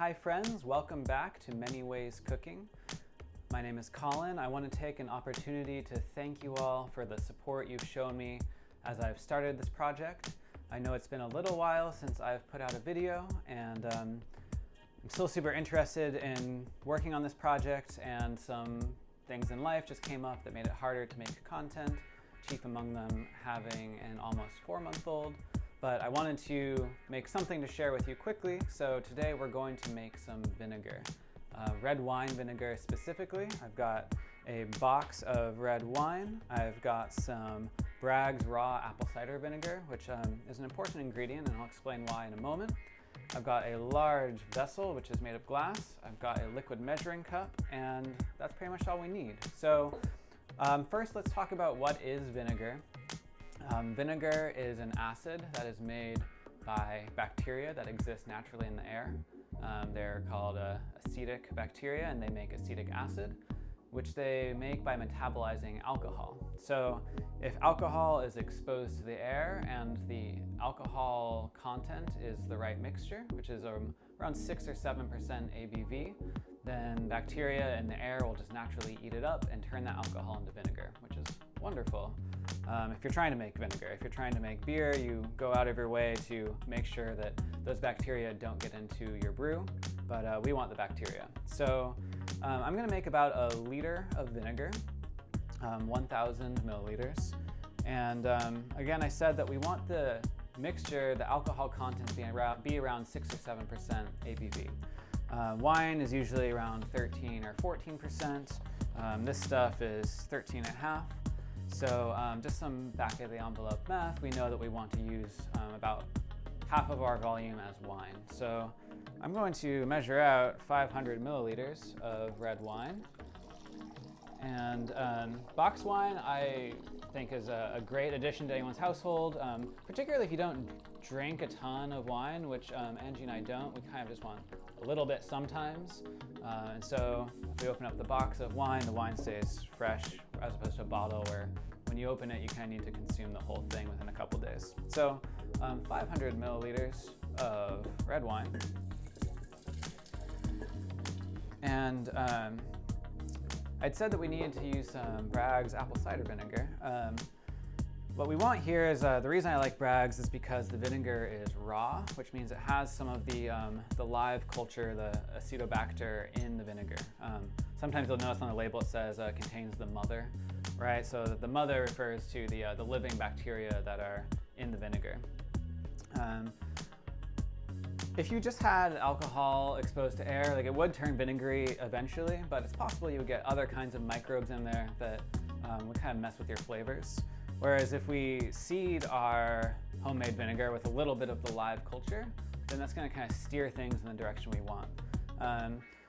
Hi friends, welcome back to Many Ways Cooking. My name is Collin. I want to take an opportunity to thank you all for the support you've shown me as I've started this project. I know it's been a little while since I've put out a video, and I'm still super interested in working on this project, and some things in life just came up that made it harder to make content, chief among them having an almost 4-month-old. But I wanted to make something to share with you quickly, so today we're going to make some vinegar. Red wine vinegar specifically. I've got a box of red wine. I've got some Bragg's raw apple cider vinegar, which is an important ingredient, and I'll explain why in a moment. I've got a large vessel, which is made of glass. I've got a liquid measuring cup, and that's pretty much all we need. So first, let's talk about what is vinegar. Vinegar is an acid that is made by bacteria that exist naturally in the air. They're called acetic bacteria, and they make acetic acid, which they make by metabolizing alcohol. So if alcohol is exposed to the air and the alcohol content is the right mixture, which is around 6 or 7% ABV, then bacteria in the air will just naturally eat it up and turn that alcohol into vinegar, which is wonderful. If you're trying to make vinegar, if you're trying to make beer, you go out of your way to make sure that those bacteria don't get into your brew, but we want the bacteria. So I'm going to make about 1 liter of vinegar, 1,000 milliliters. And again, I said that we want the mixture, the alcohol content to be around 6 or 7% ABV. Wine is usually around 13 or 14%. This stuff is 13.5. So just some back of the envelope math, we know that we want to use about half of our volume as wine. So I'm going to measure out 500 milliliters of red wine. And box wine, I think, is a great addition to anyone's household, particularly if you don't drink a ton of wine, which Angie and I don't. We kind of just want a little bit sometimes. And so if we open up the box of wine, the wine stays fresh, as opposed to a bottle where when you open it, you kind of need to consume the whole thing within a couple days. So 500 milliliters of red wine. And I'd said that we needed to use some Bragg's apple cider vinegar. What we want here is, the reason I like Bragg's is because the vinegar is raw, which means it has some of the live culture, the Acetobacter in the vinegar. Sometimes you'll notice on the label it says contains the mother, right? So the mother refers to the living bacteria that are in the vinegar. If you just had alcohol exposed to air, like, it would turn vinegary eventually, but it's possible you would get other kinds of microbes in there that would kind of mess with your flavors. Whereas if we seed our homemade vinegar with a little bit of the live culture, then that's going to kind of steer things in the direction we want.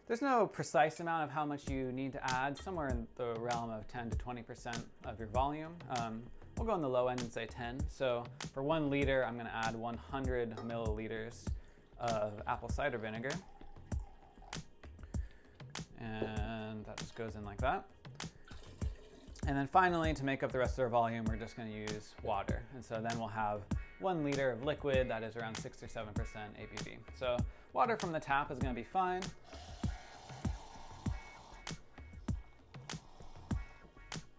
There's no precise amount of how much you need to add, somewhere in the realm of 10 to 20% of your volume. We'll go on the low end and say 10. So for 1 liter, I'm going to add 100 milliliters of apple cider vinegar. And that just goes in like that. And then finally, to make up the rest of our volume, we're just going to use water. And so then we'll have 1 liter of liquid that is around 6 or 7% ABV. So water from the tap is going to be fine.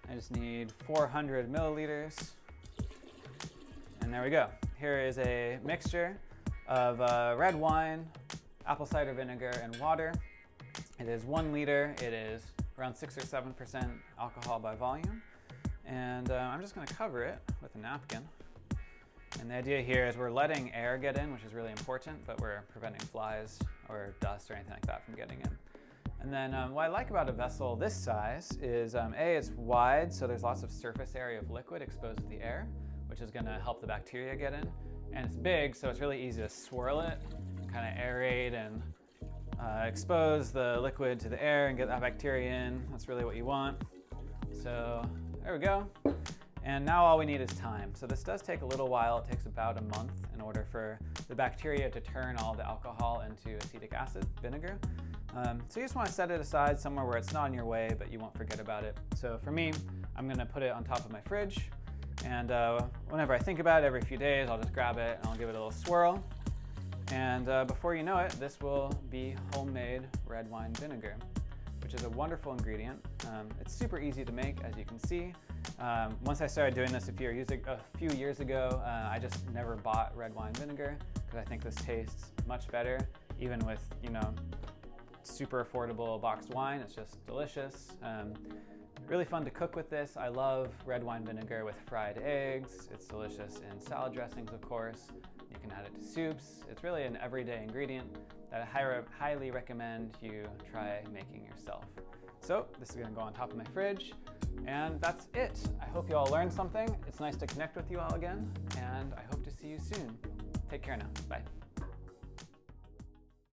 I just need 400 milliliters. And there we go. Here is a mixture of red wine, apple cider vinegar, and water. It is 1 liter. It is around 6 or 7% alcohol by volume. And I'm just going to cover it with a napkin. And the idea here is we're letting air get in, which is really important, but we're preventing flies or dust or anything like that from getting in. And then what I like about a vessel this size is, A, it's wide, so there's lots of surface area of liquid exposed to the air, which is going to help the bacteria get in. And it's big, so it's really easy to swirl it, kind of aerate and expose the liquid to the air and get that bacteria in. That's really what you want. So there we go. And now all we need is time. So this does take a little while. It takes about a month in order for the bacteria to turn all the alcohol into acetic acid, vinegar. So you just want to set it aside somewhere where it's not in your way, but you won't forget about it. So for me, I'm going to put it on top of my fridge. And whenever I think about it, every few days, I'll just grab it and I'll give it a little swirl. And before you know it, this will be homemade red wine vinegar, which is a wonderful ingredient. It's super easy to make, as you can see. Once I started doing this a few years ago, I just never bought red wine vinegar because I think this tastes much better, even with, super affordable boxed wine. It's just delicious. Really fun to cook with this. I love red wine vinegar with fried eggs. It's delicious in salad dressings, of course. You can add it to soups. It's really an everyday ingredient that I highly recommend you try making yourself. So this is gonna go on top of my fridge, and that's it. I hope you all learned something. It's nice to connect with you all again, and I hope to see you soon. Take care now. Bye.